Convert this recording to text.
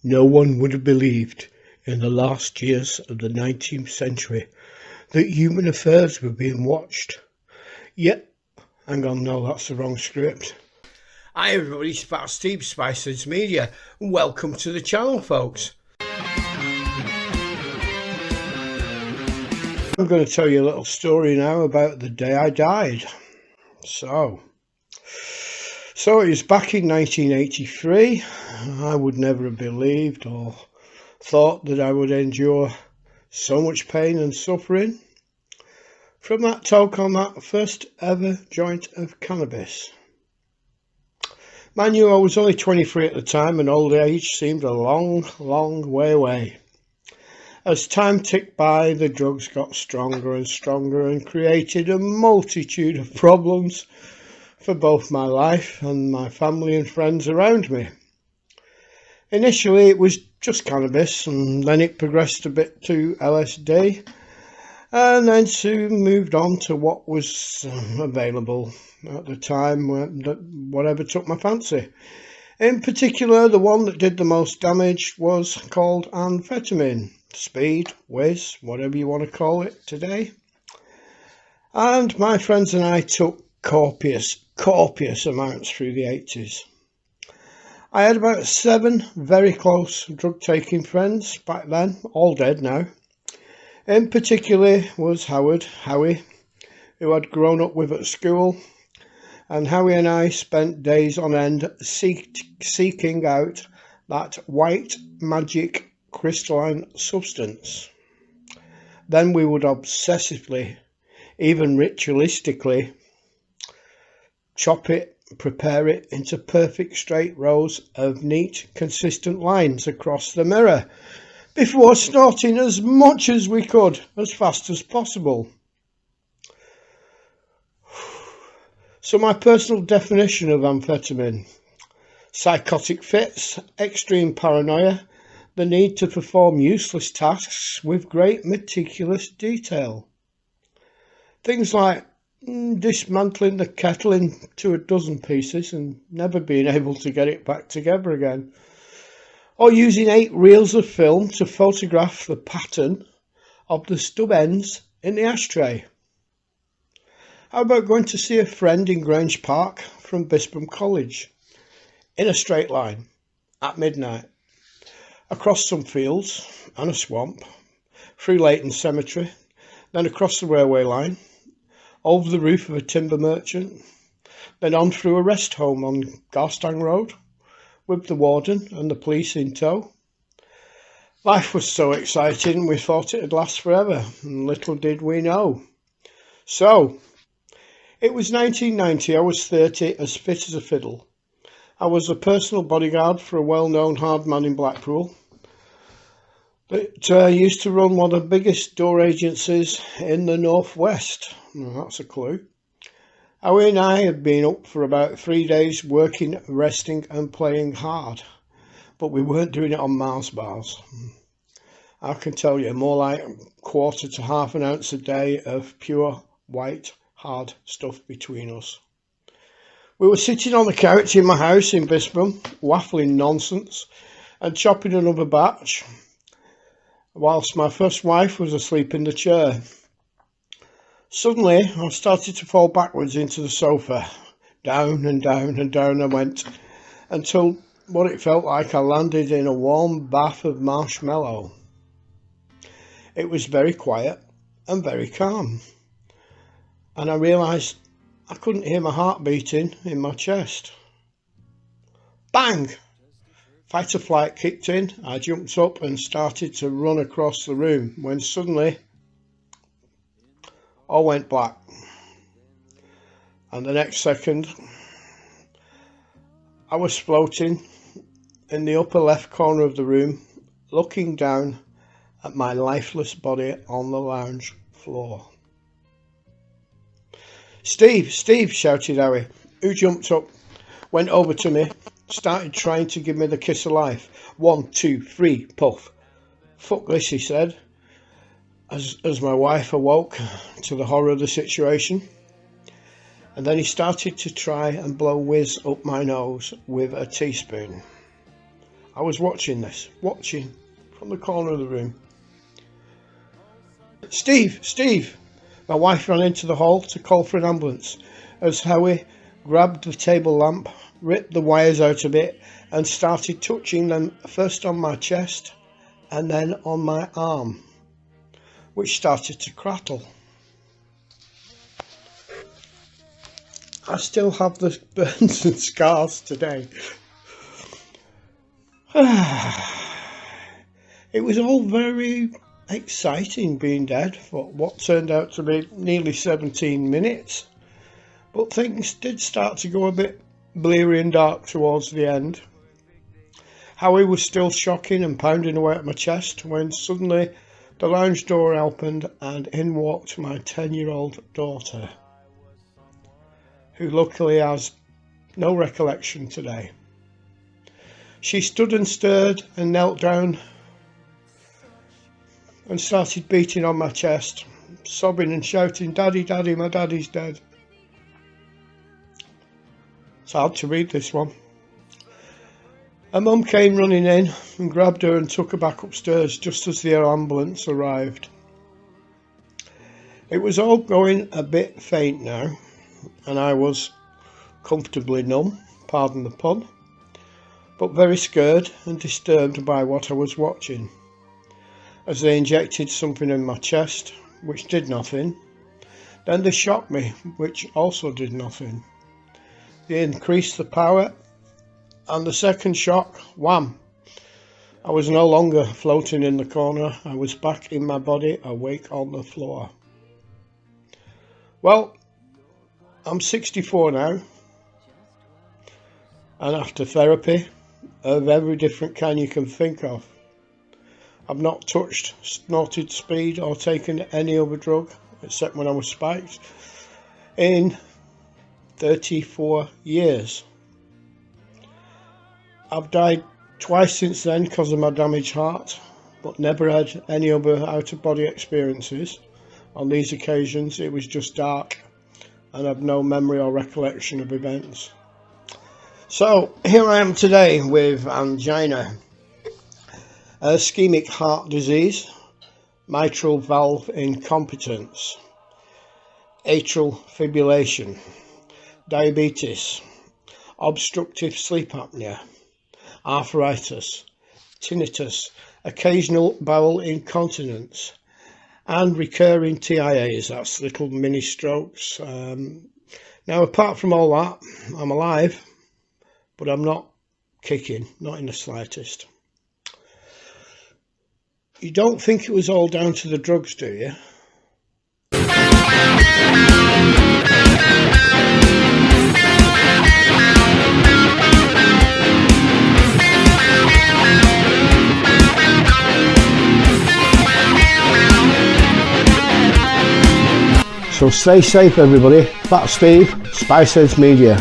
No one would have believed in the last years of the 19th century that human affairs were being watched. Yet, hang on, no, that's the wrong script. Hi everybody, it's about Steve, Spices Media, and welcome to the channel, folks. I'm going to tell you a little story now about the day I died. So it was back in 1983. I would never have believed or thought that I would endure so much pain and suffering from that talk on that first ever joint of cannabis. Mind you, I was only 23 at the time, and old age seemed a long, long way away. As time ticked by, the drugs got stronger and stronger and created a multitude of problems for both my life and my family and friends around me. Initially it was just cannabis, and then it progressed a bit to LSD, and then soon moved on to what was available at the time, whatever took my fancy. In particular, the one that did the most damage was called Amphetamine, speed, whiz, whatever you want to call it today. And my friends and I took copious amounts through the 80s. I had about 7 very close drug-taking friends back then, all dead now. In particular was Howie, who I'd grown up with at school, and Howie and I spent days on end seeking out that white magic crystalline substance. Then we would obsessively, even ritualistically, chop it, prepare it into perfect straight rows of neat, consistent lines across the mirror before snorting as much as we could, as fast as possible. So my personal definition of amphetamine: psychotic fits, extreme paranoia, the need to perform useless tasks with great meticulous detail. Things like dismantling the kettle into a dozen pieces and never being able to get it back together again, or using 8 reels of film to photograph the pattern of the stub ends in the ashtray. How about going to see a friend in Grange Park from Bispham College in a straight line at midnight, across some fields and a swamp, through Leighton Cemetery, then across the railway line, over the roof of a timber merchant, then on through a rest home on Garstang Road, with the warden and the police in tow. Life was so exciting we thought it'd last forever, and little did we know. So, it was 1990, I was 30, as fit as a fiddle. I was a personal bodyguard for a well-known hard man in Blackpool that used to run one of the biggest door agencies in the northwest. Well, that's a clue. Howie and I had been up for about 3 days working, resting and playing hard, but we weren't doing it on Mars bars. I can tell you, more like 1/4 to half an ounce a day of pure white hard stuff between us. We were sitting on the couch in my house in Bispham, waffling nonsense and chopping another batch, whilst my first wife was asleep in the chair. Suddenly, I started to fall backwards into the sofa. Down and down and down I went, until what it felt like I landed in a warm bath of marshmallow. It was very quiet and very calm, and I realised I couldn't hear my heart beating in my chest. Bang! Fight or flight kicked in. I jumped up and started to run across the room when suddenly all went black, and the next second I was floating in the upper left corner of the room, looking down at my lifeless body on the lounge floor. Steve, shouted Harry, who jumped up, went over to me, started trying to give me the kiss of life. 1, 2, 3, puff. Fuck this, he said, as my wife awoke to the horror of the situation. And then he started to try and blow whiz up my nose with a teaspoon. I was watching from the corner of the room. Steve! My wife ran into the hall to call for an ambulance as Howie grabbed the table lamp, ripped the wires out of it and started touching them first on my chest and then on my arm, which started to crackle. I still have the burns and scars today. It was all very exciting being dead for what turned out to be nearly 17 minutes, but things did start to go a bit bleary and dark towards the end. Howie was still shocking and pounding away at my chest when suddenly the lounge door opened and in walked my 10-year-old daughter, who luckily has no recollection today. She stood and stirred and knelt down and started beating on my chest, sobbing and shouting, "Daddy, Daddy, my daddy's dead." It's hard to read this one. Her mum came running in and grabbed her and took her back upstairs just as the ambulance arrived. It was all going a bit faint now, and I was comfortably numb, pardon the pun, but very scared and disturbed by what I was watching, as they injected something in my chest, which did nothing. Then they shocked me, which also did nothing. They increased the power, and the second shock, wham! I was no longer floating in the corner. I was back in my body, awake on the floor. Well, I'm 64 now, and after therapy of every different kind you can think of, I've not touched, snorted speed or taken any other drug, except when I was spiked, in 34 years. I've died twice since then because of my damaged heart, but never had any other out-of-body experiences. On these occasions it was just dark, and I've no memory or recollection of events. So here I am today with angina, ischemic heart disease, mitral valve incompetence, atrial fibrillation, diabetes, obstructive sleep apnea, arthritis, tinnitus, occasional bowel incontinence, and recurring TIAs, that's little mini strokes. Now apart from all that, I'm alive, but I'm not kicking, not in the slightest. You don't think it was all down to the drugs, do you? So stay safe everybody. That's Steve, Spiceheads Media.